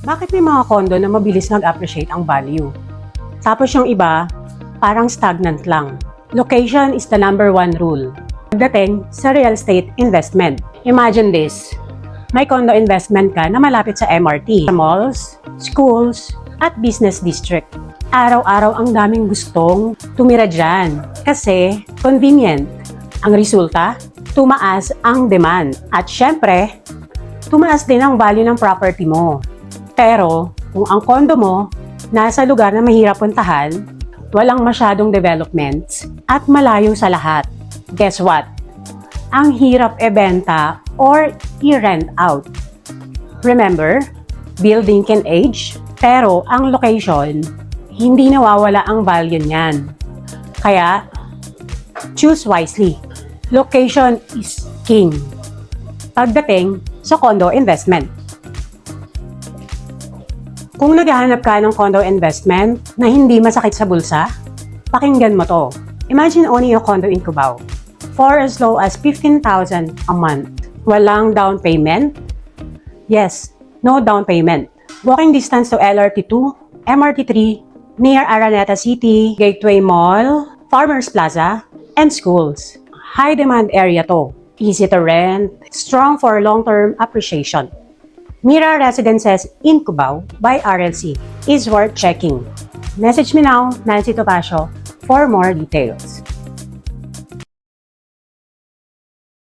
Bakit may mga condo na mabilis nag-appreciate ang value? Tapos yung iba, parang stagnant lang. Location is the number one rule. Pagdating sa real estate investment, imagine this. May condo investment ka na malapit sa MRT, sa malls, schools, at business district. Araw-araw ang daming gustong tumira dyan kasi convenient. Ang resulta, tumaas ang demand. At syempre, tumaas din ang value ng property mo. Pero kung ang condo mo nasa lugar na mahirap puntahan, walang masyadong developments, at malayo sa lahat, guess what? Ang hirap ibenta or i-rent out. Remember, building can age, pero ang location, hindi nawawala ang value niyan. Kaya, choose wisely. Location is king. Pagdating sa condo investment. Kung naghahanap ka ng condo investment na hindi masakit sa bulsa, pakinggan mo to. Imagine owning a condo in Cubao for as low as 15,000 a month. Walang down payment? Yes, no down payment. Walking distance to LRT2, MRT3, near Araneta City, Gateway Mall, Farmers Plaza, and schools. High demand area to. Easy to rent, strong for long-term appreciation. Mira Residences in Cubao by RLC is worth checking. Message me now, Nancy Topacio, for more details.